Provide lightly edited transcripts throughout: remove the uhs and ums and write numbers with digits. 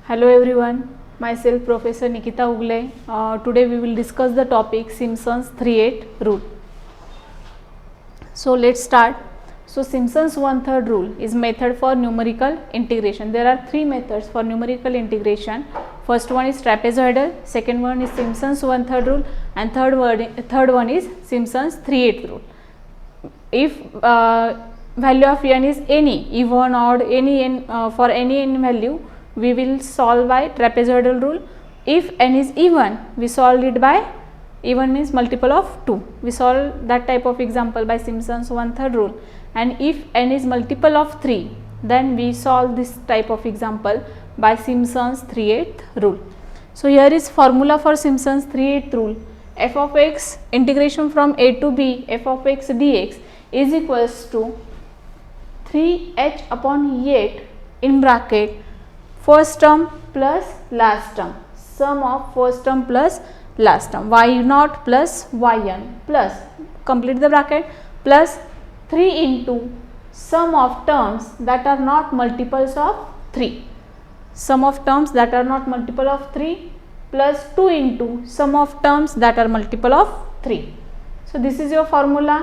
Hello everyone, myself Professor Nikita Ugle. Today we will discuss the topic Simpson's 3/8 rule. So let's start. So Simpson's 1/3 rule is method for numerical integration. There are three methods for numerical integration. First one is trapezoidal, second one is Simpson's 1/3 rule, and third one is Simpson's 3/8 rule. If value of n is any, even, odd, any n, for any n value, we will solve by trapezoidal rule. If n is even, we solve it by, even means multiple of 2. We solve that type of example by Simpson's 1/3 rule. And if n is multiple of 3, then we solve this type of example by Simpson's 3/8 rule. So here is formula for Simpson's 3/8 rule. F of x integration from a to b f of x dx is equals to 3h upon 8 in bracket first term plus last term, sum of first term plus last term, y naught plus yn plus, complete the bracket, plus 3 into sum of terms that are not multiples of 3, sum of terms that are not multiple of 3 plus 2 into sum of terms that are multiple of 3. So this is your formula.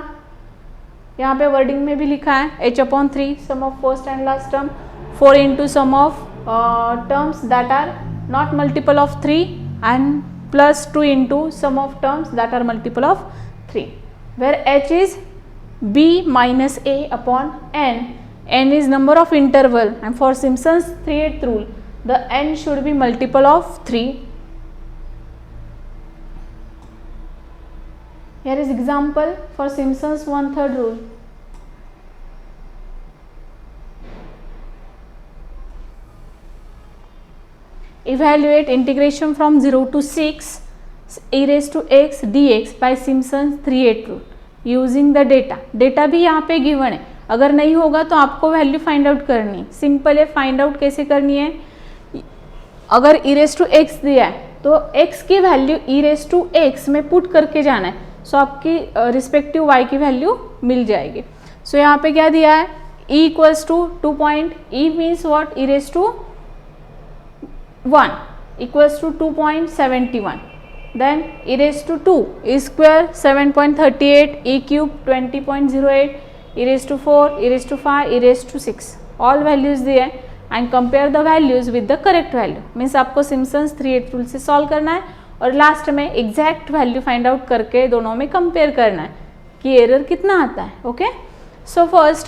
यहाँ पे wording में भी लिखा है h upon 3 sum of first and last term, 4 into sum of terms that are not multiple of 3 and plus 2 into sum of terms that are multiple of 3, where h is b minus a upon n. N is number of interval, and for Simpson's 3/8 rule the n should be multiple of 3. Here is example for Simpson's 1/3 rule. Evaluate integration from 0 to 6 e raised to x dx by Simpson's 3/8 rule using the data. Data भी यहाँ पे given है, अगर नहीं होगा तो आपको value find out करनी है. सिंपल है. फाइंड आउट कैसे करनी है? अगर e raised to x दिया है तो x की value e raised to x में पुट करके जाना है. सो आपकी रिस्पेक्टिव y की वैल्यू मिल जाएगी. सो यहाँ पे क्या दिया है? e equals to 2 point, e means what? e raised to 1 equals to 2.71, then e raised to 2 e square 7.38, e cube 20.08, e raised to 4, e raised to 5, e raised to 6, all values दिए and compare the values with the correct value. Means आपको Simpson's 3/8 rule से solve करना है और last में exact value find out करके दोनों में कंपेयर करना है कि एरर कितना आता है. Okay, so first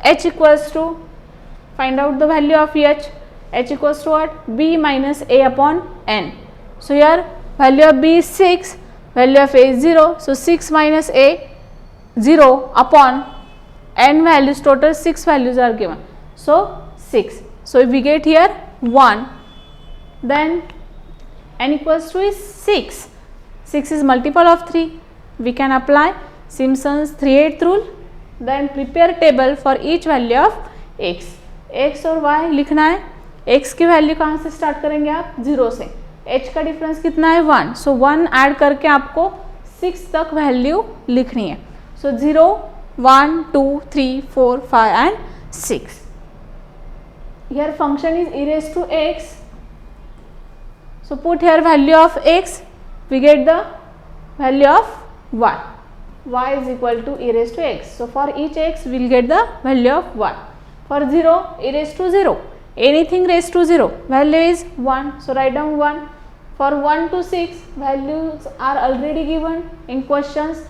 h equals to, find out the value of h equals to what? b minus a upon n. So here value of b is 6, value of a is 0. So 6 minus a 0 upon n values, total 6 values are given. So 6. So if we get here 1, then n equals to is 6. 6 is multiple of 3. We can apply Simpson's 3/8 rule. Then prepare table for each value of x. x और y लिखना है. x की value कहाँ से start करेंगे आप? 0 से. h का डिफरेंस कितना है? 1. सो 1 ऐड करके आपको 6 तक वैल्यू लिखनी है. So 0, 1, 2, 3, 4, 5 and 6. Here function is e raised to x. So put here value of x, we get the value of y. y is equal to e raised to x. So for each x we will get the value of y. For 0, e raised to 0. Anything raised to 0, value is 1. So write down 1. For 1 to 6, values are already given in questions.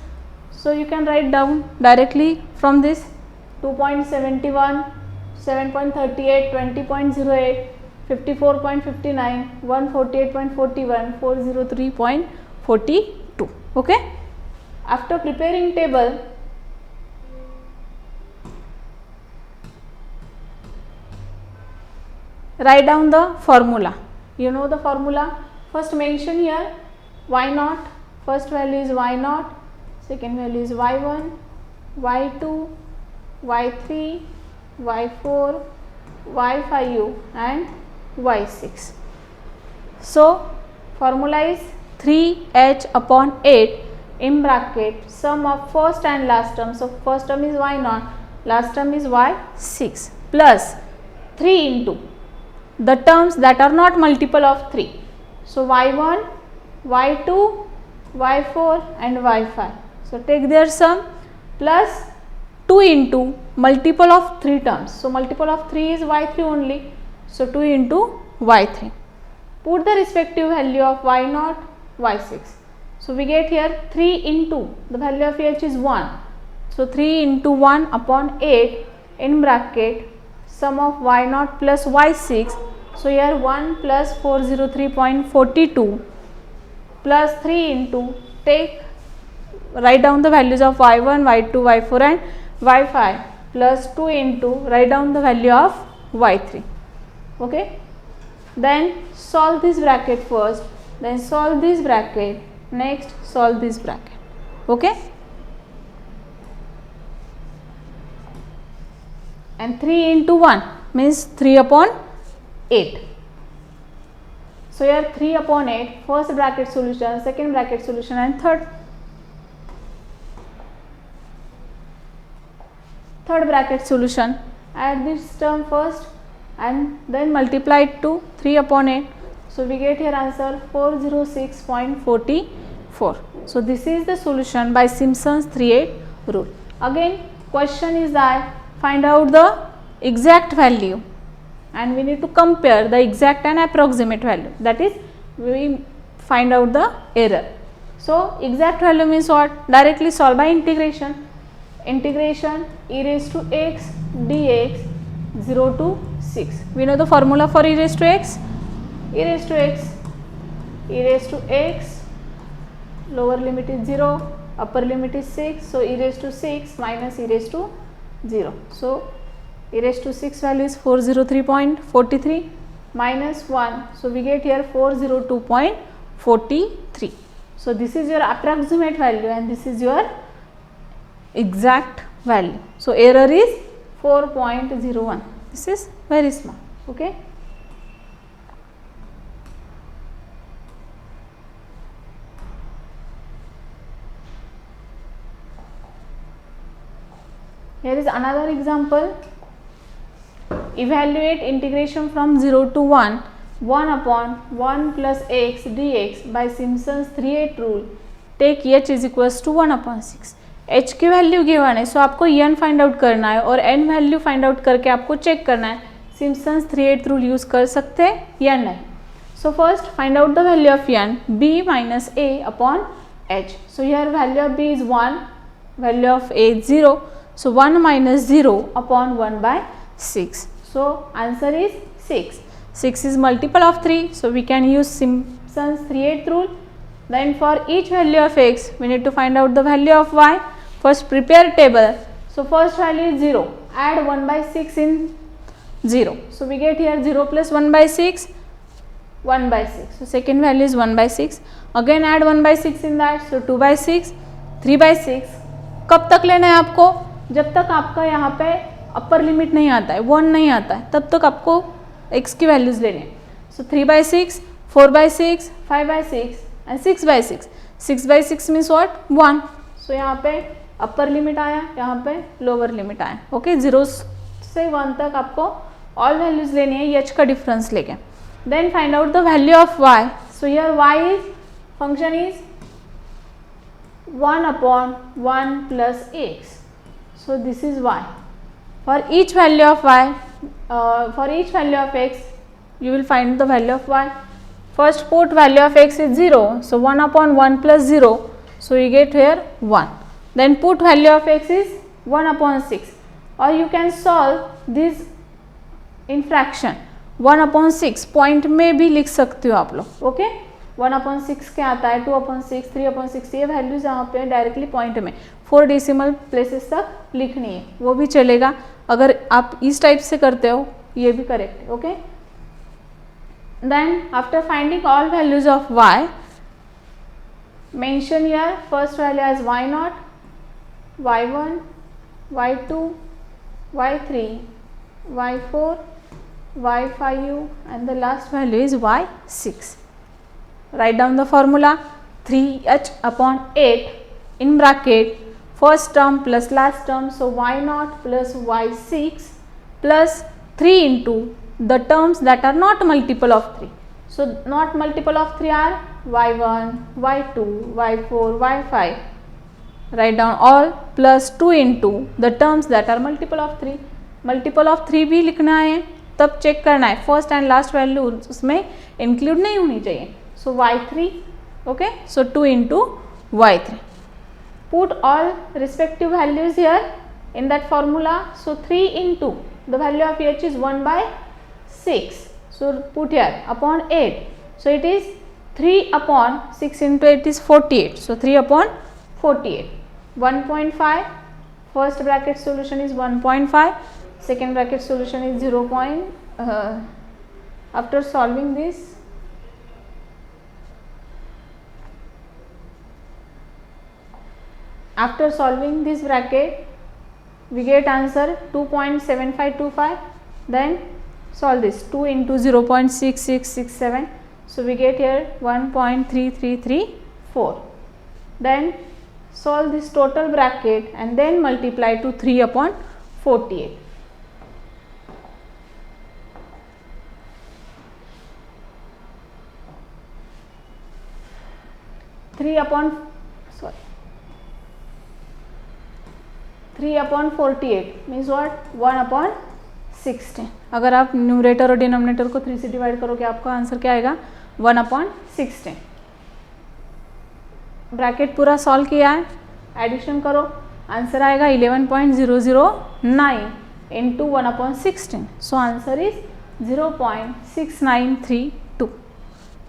So you can write down directly from this: 2.71, 7.38, 20.08, 54.59, 148.41, 403.42. Okay. After preparing table, write down the formula. You know the formula. First mention here y naught. First value is y naught. Second value is y1, y2, y3, y4, y5 and y6. So formula is 3h upon 8 in bracket sum of first and last term. So first term is y naught, last term is y6 plus 3 into the terms that are not multiple of 3. So y1, y2, y4 and y5. So take their sum plus 2 into multiple of 3 terms. So multiple of 3 is y3 only. So 2 into y3. Put the respective value of y0, y6. So we get here 3 into the value of h is 1. So 3 into 1 upon 8 in bracket sum of y0 plus y6. So here 1 plus 403.42 plus 3 into write down the values of y1, y2, y4 and y5 plus 2 into write down the value of y3. Okay. Then solve this bracket first, then solve this bracket, next solve this bracket. Okay. And 3 into 1 means 3 upon 8. So here 3 upon 8, first bracket solution, second bracket solution and third bracket solution. Add this term first and then multiply it to 3 upon 8. So we get here answer 406.44. So this is the solution by Simpson's 3/8 rule. Again question is that find out the exact value and we need to compare the exact and approximate value, that is we find out the error. So exact value means what? Directly solve by integration. Integration e raised to x dx 0 to 6. We know the formula for e raised to x. E raised to x, lower limit is 0, upper limit is 6. So e raised to 6 minus e raised to 0. So e raised to 6 value is 403.43 minus 1. So we get here 402.43. So this is your approximate value and this is your exact value. So error is 4.01. This is very small. Okay. Here is another example. Evaluate integration from 0 to 1 upon 1 plus x dx by Simpson's 3/8 rule. Take h is equals to 1 upon 6. h की value given है, सो आपको n find out करना है और n value find out करके आपको check करना है सिम्पसन्स 3/8 रूल यूज कर सकते हैं या नहीं. So first find out the value of n, b minus a upon h. So here value of b is 1, value of a is 0. So 1 minus 0 upon 1 by 6. So answer is 6. 6 is multiple of 3. So we can use Simpson's 3/8 rule. Then for each value of x, we need to find out the value of y. First prepare table. So first value is 0. Add 1 by 6 in 0. So we get here 0 plus 1 by 6, 1 by 6. So second value is 1 by 6. Again add 1 by 6 in that. So 2 by 6, 3 by 6. कब तक लेना है आपको? जब तक आपका यहाँ पे अपर लिमिट नहीं आता है, 1 नहीं आता है, तब तक आपको x की वैल्यूज लेनी है. सो 3 by 6, 4 by 6, 5 by 6 and 6 by 6. 6 by 6 means what? 1. सो यहाँ पे अपर लिमिट आया, यहाँ पे लोअर लिमिट आया. ओके, 0 से 1 तक आपको ऑल वैल्यूज लेनी है h का डिफरेंस लेके. Then find out the value of y. So here y is function is 1 upon 1 plus x. So this is y. For each value of y, for each value of x, you will find the value of y. First put value of x is 0. So 1 upon 1 plus 0. So you get here 1. Then put value of x is 1 upon 6. Or you can solve this in fraction. 1 upon 6 point में भी लिख सकते हो आप लोग. Okay, 1 upon 6 क्या आता है, 2 upon 6, 3 upon 6, ये वैल्यूज यहाँ पे डायरेक्टली पॉइंट में 4 डेसिमल प्लेसेस तक लिखनी है, वो भी चलेगा. अगर आप इस टाइप से करते हो ये भी करेक्ट है. Okay, then after finding all values of y, mention here first value as y0, y1, y2, y3, y4, y5 and the last value is y6. Write down the formula 3h upon 8 in bracket first term plus last term. So y0 plus y6 plus 3 into the terms that are not multiple of 3. So not multiple of 3 are y1, y2, y4, y5. Write down all plus 2 into the terms that are multiple of 3. Multiple of 3 भी लिखना है, तब check करना है first and last value उसमें include नहीं होनी चाहिए. सो y3, okay, so 2 into y3. Put all respective values here in that formula. So 3 into the value of h is 1/6. So put here upon 8. So it is 3 upon 6 into 8 is 48. So 3 upon 48. 1.5. First bracket solution is 1.5. Second bracket solution is 0. After solving this, bracket, we get answer 2.7525. Then solve this 2 into 0.6667. So we get here 1.3334. Then solve this total bracket and then multiply to 3 upon 48. Three upon 48 means what? 1 upon 16. अगर आप numerator और denominator को 3 से divide करोगे आपका answer क्या आएगा? 1 upon 16. Bracket पूरा सॉल्व किया है, एडिशन करो, आंसर आएगा 11.009 into 1 upon 16. So answer is 0.6932.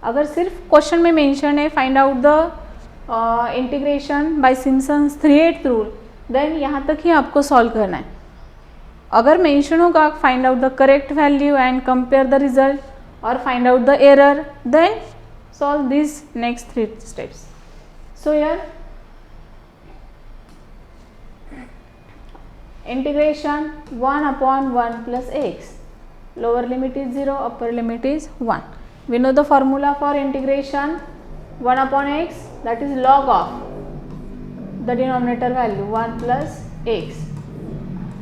अगर सिर्फ क्वेश्चन में मेंशन है find out the integration by Simpson's 3/8 rule, then यहाँ तक ही आपको सॉल्व करना है. अगर मेंशन होगा find out the correct value and compare the result और find out the error, then solve this next 3 steps. So here integration 1 upon 1 plus x, lower limit is 0, upper limit is 1. We know the formula for integration 1 upon x, that is log of the denominator value 1 plus x.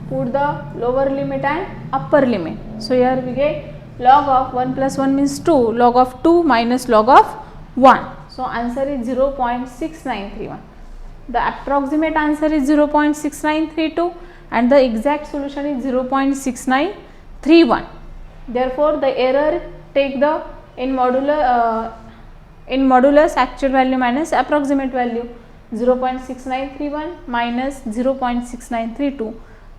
Put the lower limit and upper limit. So here we get log of 1 plus 1 means 2, log of 2 minus log of 1. So answer is 0.6931. The approximate answer is 0.6932 and the exact solution is 0.6931. Therefore the error, take the in modulus actual value minus approximate value. 0.6931 minus 0.6932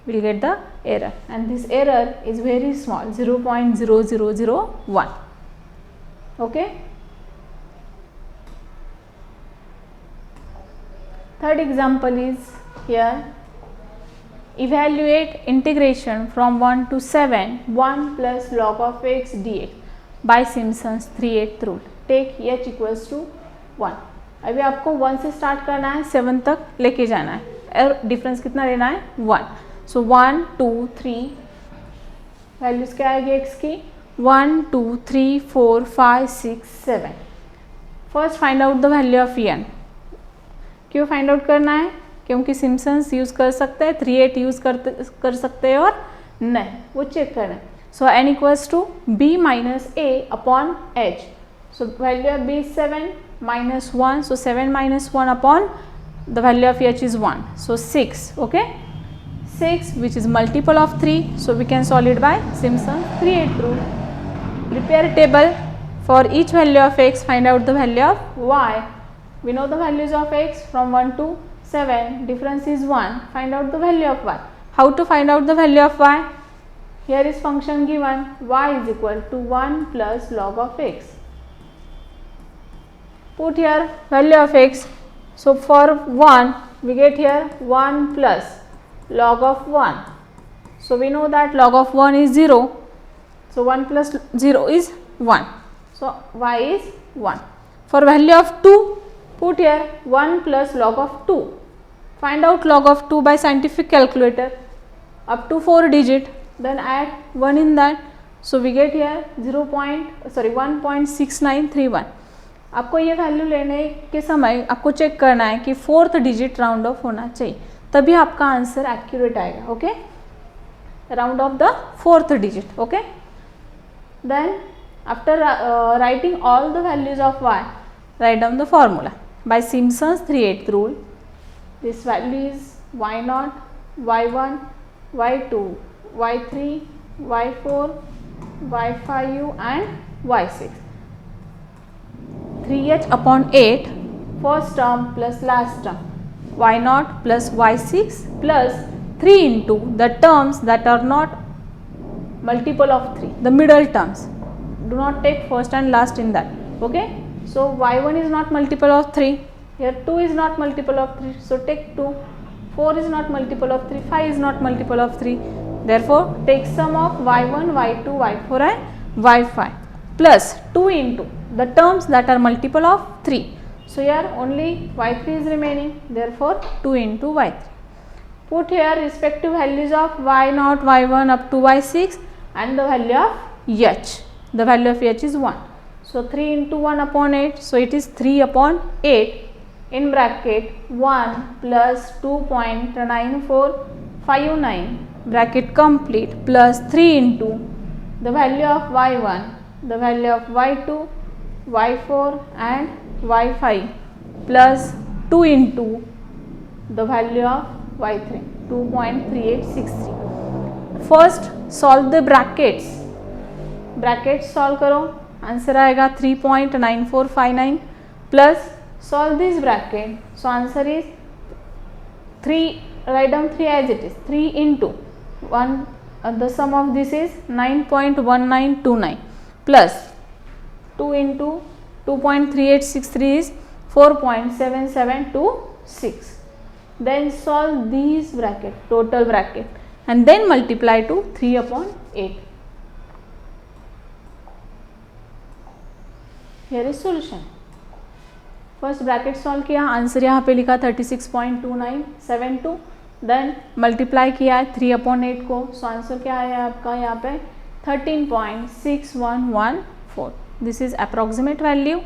will get the error, and this error is very small, 0.0001. Okay. Third example is here. Evaluate integration from 1 to 7 1 plus log of x dx by Simpson's 3/8 rule. Take h equals to 1. अभी आपको 1 से start करना है, 7 तक लेके जाना है और डिफरेंस कितना लेना है? 1. सो 1 2 3 वैल्यूज क्या आएगी x की? 1 2 3 4 5 6 7. First find out the value of n. क्यों फाइंड आउट करना है? क्योंकि सिम्पसन्स यूज़ कर सकते हैं, 3/8 यूज़ कर सकते हैं और नहीं, वो चेक करना है. So n equals to b minus a upon h. So value of b is 7 minus 1. So 7 minus 1 upon the value of h is 1. So 6. Okay. 6 which is multiple of 3. So we can solve it by Simpson's 3/8 rule. Prepare a table for each value of x. Find out the value of y. We know the values of x from 1 to 7. Difference is 1. Find out the value of y. How to find out the value of y? Here is function given. Y is equal to 1 plus log of x. Put here value of x. So for 1 we get here 1 plus log of 1. So we know that log of 1 is 0. So 1 plus 0 is 1. So y is 1. For value of 2, put here 1 plus log of 2. Find out log of 2 by scientific calculator up to 4 digit. Then add 1 in that. So we get here 1.6931. आपको ये value लेने के समय आपको check करना है कि 4th digit round of होना चाहिए, तभी आपका आंसर एक्यूरेट आएगा. Okay, round of the 4th digit. Okay, Then after writing all the values of y, write down the formula. By Simpson's 3/8 rule, this value is y0, y1, y2, y3, y4, y5 and y6. 3h upon 8, first term plus last term, y0 plus y6 plus 3 into the terms that are not multiple of 3, the middle terms. Do not take first and last in that. Okay. So y1 is not multiple of 3. Here 2 is not multiple of 3. So take 2. 4 is not multiple of 3. 5 is not multiple of 3. Therefore, take sum of y1, y2, y4 and y5 plus 2 into the terms that are multiple of 3. So here only y3 is remaining. Therefore, 2 into y3. Put here respective values of y0, y1 up to y6 and the value of h. The value of h is 1. So 3 into 1 upon 8. So it is 3 upon 8 in bracket 1 plus 2.9459 bracket complete plus 3 into the value of y1, the value of y2, y4 and y5 plus 2 into the value of y3, 2.3863. First solve the brackets. Brackets solve करो, answer आएगा 3.9459 plus solve this bracket. So answer is 3. Write down 3 as it is. 3 into 1. The sum of this is 9.1929 plus 2 into 2.3863 is 4.7726. Then solve these bracket, total bracket, and then multiply to 3 upon 8. Here is solution. First bracket solve किया, answer यहाँ पे लिखा 36.2972. Then multiply किया है 3 upon 8 को. So answer क्या है आपका यहाँ पे 13.6114. This is approximate value.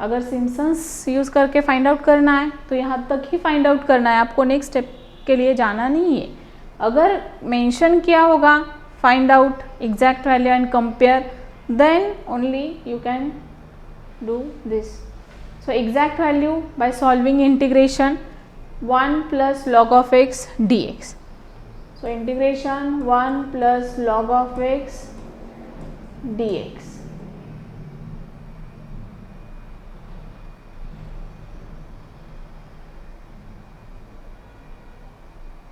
अगर सिम्पसन्स यूज़ करके फाइंड आउट करना है तो यहाँ तक ही फाइंड आउट करना है, आपको नेक्स्ट स्टेप के लिए जाना नहीं है. अगर मेंशन किया होगा find out exact value and compare, then only you can do this. So exact value by solving integration 1 plus log of x dx. So integration 1 plus log of x dx.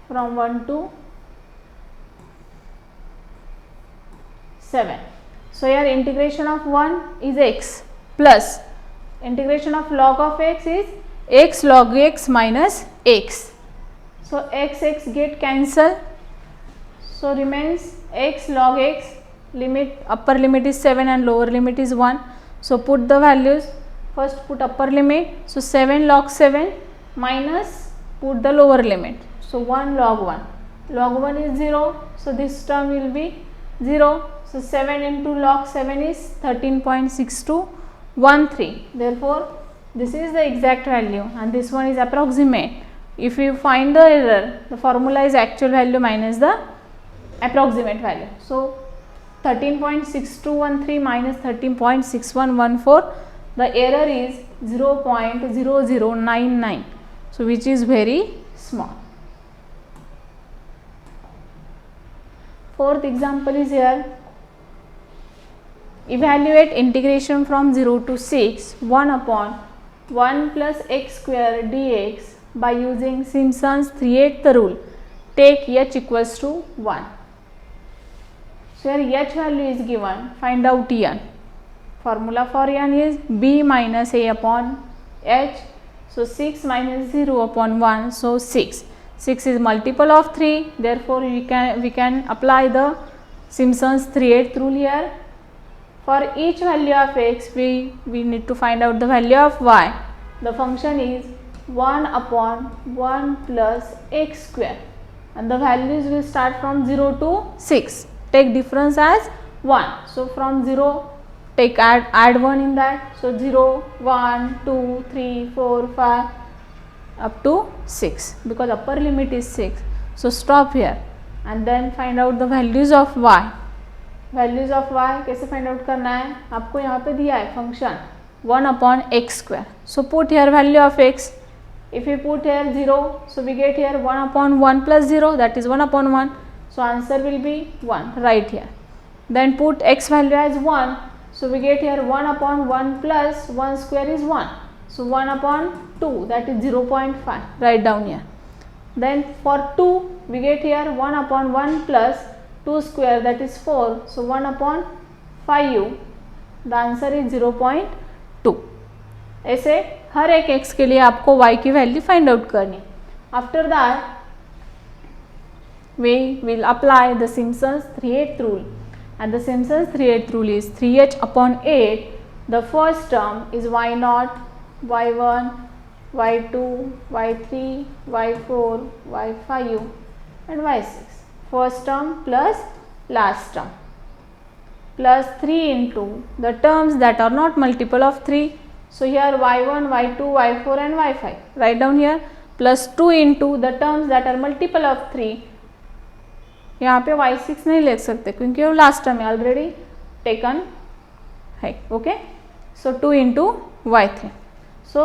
From 1 to 7. So here integration of 1 is x plus integration of log of x is x log x minus x. So x get cancel, so remains x log x. Limit, upper limit is 7 and lower limit is 1. So put the values. First put upper limit, so 7 log 7 minus put the lower limit, so 1 log 1. Log 1 is 0, so this term will be 0. So 7 into log 7 is 13.6213. Therefore this is the exact value and this one is approximate. If you find the error, the formula is actual value minus the approximate value. So 13.6213 minus 13.6114, the error is 0.0099, so which is very small. Fourth example is here. Evaluate integration from 0 to 6 1 upon 1 plus x square dx by using Simpson's 3/8 rule. Take h equals to 1. So here h value is given. Find out n. Formula for n is b minus a upon h. So 6 minus 0 upon 1. So 6. 6 is multiple of 3. Therefore we can apply the Simpson's 3/8 rule here. For each value of x, we need to find out the value of y. The function is 1 upon 1 plus x square and the values will start from 0 to 6. Take difference as 1. So from 0 take add 1 in that. So 0, 1, 2, 3, 4, 5 up to 6 because upper limit is 6. So stop here and then find out the values of y. Values of y कैसे find out करना है, आपको यहाँ पे दिया है function 1/x². So put here value of x. If we put here 0, so we get here 1/1 plus 0, that is 1/1. So answer will be 1 right here. Then put x value as 1, so we get here 1/1 plus 1 square is 1. So 1/2, that is 0.5, write down here. Then for 2 we get here 1/1 plus 2 square, that is 4. So 1/5, the answer is 0.2. ऐसे हर एक x के लिए आपको y की वैल्यू find out करनी. After that we will apply the Simpson's 3/8 rule, and the Simpson's 3/8 rule is 3h/8. The first term is y0, y1, y2, y3, y4, y5 and y6. First term plus last term plus 3 into the terms that are not multiple of 3. So here y1, y2, y4 and y5, write down here, plus 2 into the terms that are multiple of 3. यहाँ पे y6 नहीं लिख सकते क्योंकि वो last term है, already taken है. Okay, so 2 into y3. So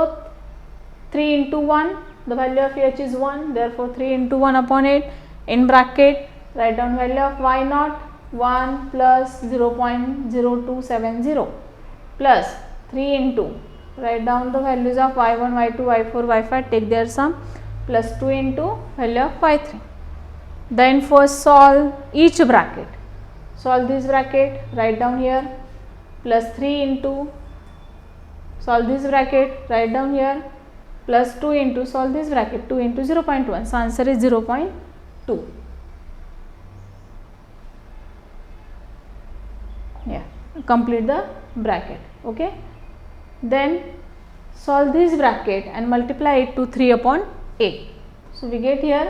3 into 1, the value of h is 1, therefore 3 into 1/8 in bracket, write down value of y0, 1 plus 0.0270 plus 3 into, write down the values of y1, y2, y4, y5, take their sum, plus 2 into value of y3. Then first solve each bracket. Solve this bracket, write down here, plus 3 into, solve this bracket, write down here, plus 2 into, solve this bracket, 2 into 0.1. So answer is 0.2. Yeah, complete the bracket. Okay. Then solve this bracket and multiply it to 3/8. So we get here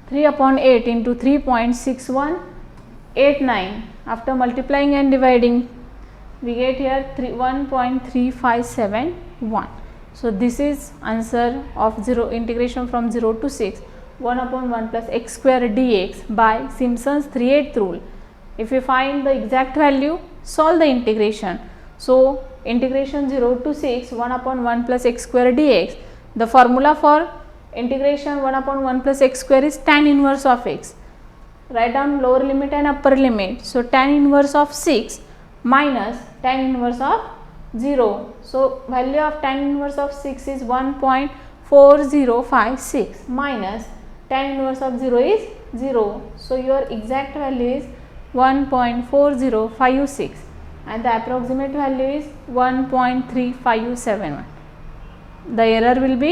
3/8 into 3.6189. After multiplying and dividing, we get here 1.3571. So this is answer of integration from 0 to 6, 1/1 plus x² dx by Simpson's 3/8 rule. If you find the exact value, solve the integration. So integration 0 to 6, 1/1 plus x² dx. The formula for integration 1/1 plus x² is tan inverse of x. Write down lower limit and upper limit. So tan inverse of 6 minus tan inverse of 0. So value of tan inverse of 6 is 1.4056 minus tan inverse of 0 is 0. So your exact value is 1.4056 and the approximate value is 1.3571. The error will be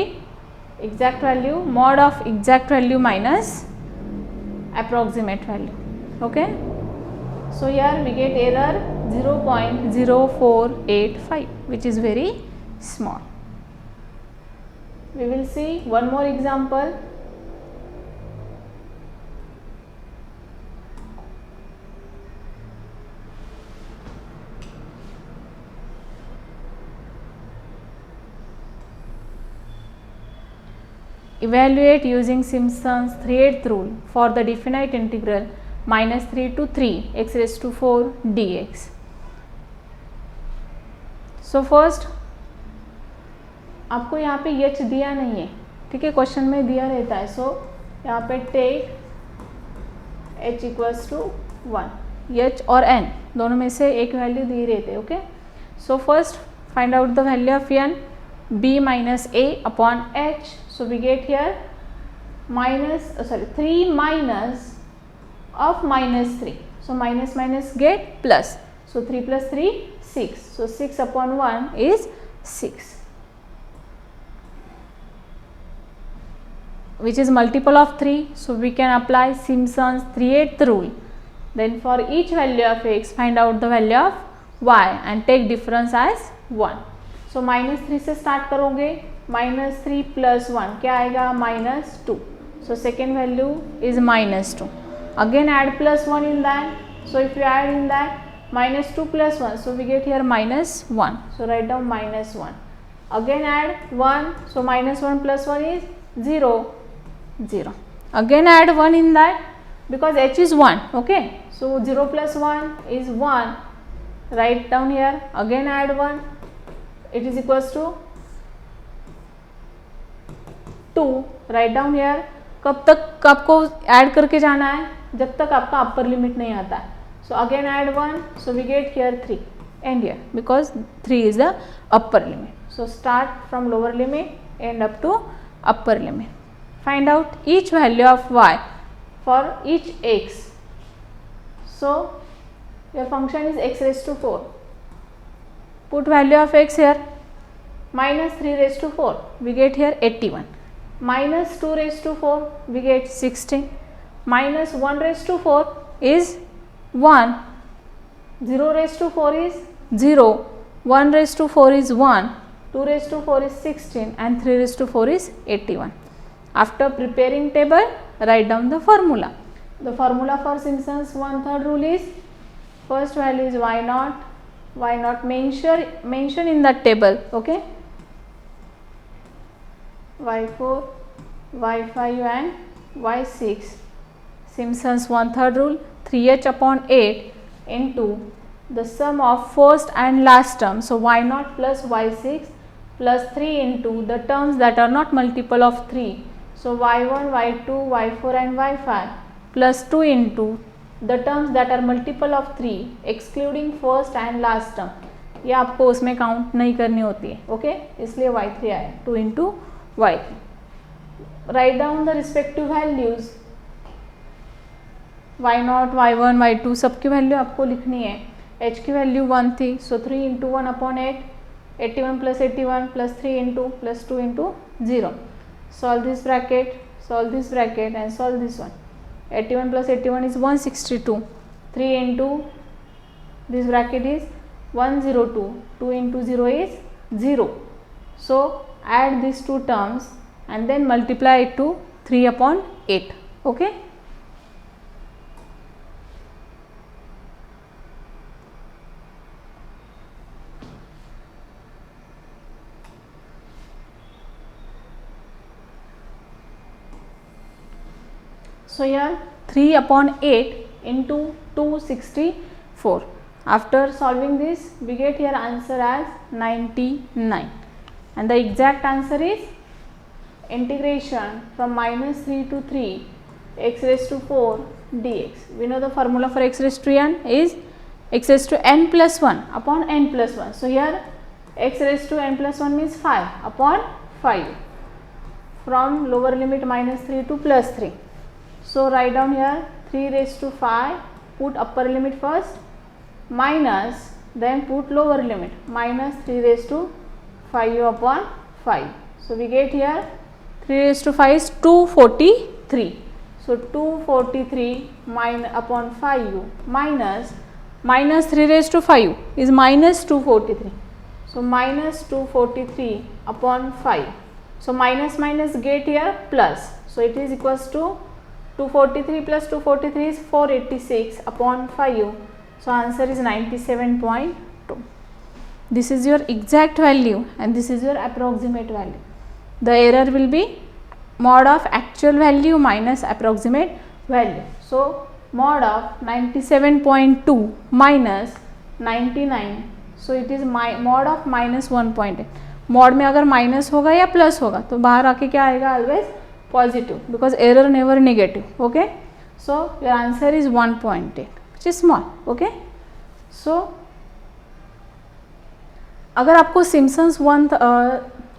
exact value mod of exact value minus approximate value. Okay, so here we get error 0.0485, which is very small. We will see one more example. Evaluate using Simpson's 3/8 rule for the definite integral -3 to 3 x raised to 4 dx. So first आपको यहाँ पे h दिया नहीं है, ठीक है, question में दिया रहता है. सो यहाँ पे take h equals to 1, h और n दोनों में से एक वैल्यू दी रहते. Okay, so first find out the value of n, b minus a upon h. So we get here 3 minus of -3. So minus minus get plus. So 3 plus 3 6. So 6/1 is 6, which is multiple of 3. So we can apply Simpson's 3/8 rule. Then for each value of x, find out the value of y and take difference as 1. So -3 से start करोगे, -3 plus 1 क्या आएगा, -2. So second value is -2. Again add plus 1 in that. So if you add in that -2 plus 1, so we get here -1. So write down -1. Again add 1. So -1 plus 1 is 0, 0. Again add 1 in that. because h is 1. Okay, so 0 plus 1 is 1. Write down here, again add 1, it is equals to 2. Write down here. कब तक आपको add करके जाना है? जब तक आपका upper limit नहीं आता है. So again add 1, so we get here 3 and here because 3 is the upper limit. So start from lower limit and up to upper limit. Find out each value of y for each x. So your function is x raised to 4. Put value of x here. Minus 3 raised to 4, we get here 81. Minus 2 raised to 4, we get 16. Minus 1 raised to 4 is 1. 0 raised to 4 is 0. 1 raised to 4 is 1. 2 raised to 4 is 16 and 3 raised to 4 is 81. After preparing table, write down the formula. The formula for Simpson's 1/3 rule is, first value is y naught. Y naught mention in that table. Okay, y4, y5 and y6. Simpson's 1/3 rule, 3h upon 8 into the sum of first and last term. So y naught plus y6 plus 3 into the terms that are not multiple of 3. So y1, y2, y4 and y5 plus 2 into the terms that are multiple of 3 excluding first and last term. ये आपको उसमें count नहीं करनी होती है. Okay, इसलिए y3 आया. 2 into y3. Write down the respective values. y0, y1, y2 सबकी वैल्यू आपको लिखनी है. h की वैल्यू 1 थी, सो 3 into 1 upon 8. 81 plus 81 plus 3 into plus 2 into 0. Solve this bracket, solve this bracket and solve this one. 81 plus 81 is 162. 3 into this bracket is 102. 2 into 0 is 0. So add these two terms and then multiply it to 3 upon 8. Okay. So here 3 upon 8 into 264. After solving this, we get here answer as 99. And the exact answer is integration from minus 3 to 3 x raised to 4 dx. We know the formula for x raised to n is x raised to n plus 1 upon n plus 1. So here x raised to n plus 1 means 5 upon 5 from lower limit minus 3 to plus 3. So write down here 3 raised to 5, put upper limit first, minus, then put lower limit, minus 3 raised to 5 upon 5. So we get here 3 raised to 5 is 243. So 243 upon 5 minus 3 raised to 5 is minus 243. So minus 243 upon 5. So minus minus get here plus. So it is equals to 243 plus 243 is 486 upon 5. So answer is 97.2. This is your exact value and this is your approximate value. The error will be mod of actual value minus approximate value. So mod of 97.2 minus 99. So it is mod of minus 1.8. mod में अगर minus होगा या plus होगा तो बाहर आके क्या आएगा? Always positive because error never negative. Okay, so your answer is 1.8 which is small. Okay, so अगर आपको सिम्पसन्स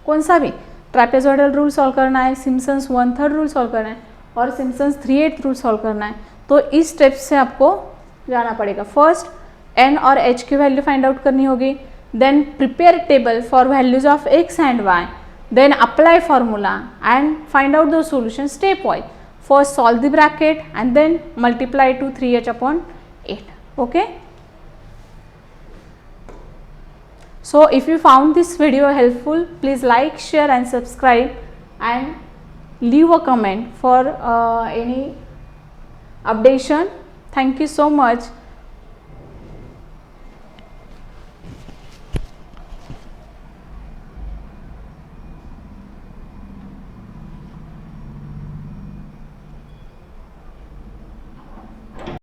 कौन सा भी ट्रैपेजॉइडल रूल सॉल्व करना है, सिम्पसन्स 1/3 रूल सॉल्व करना है और सिम्पसन्स 3/8 रूल सॉल्व करना है तो इस स्टेप से आपको जाना पड़ेगा. फर्स्ट n और h की वैल्यू फाइंड आउट करनी होगी, then prepare table for values of x and y, then apply formula and find out the solution stepwise. First solve the bracket and then multiply to 3h upon 8. Okay, so if you found this video helpful, please like, share and subscribe and leave a comment for any updation. Thank you so much.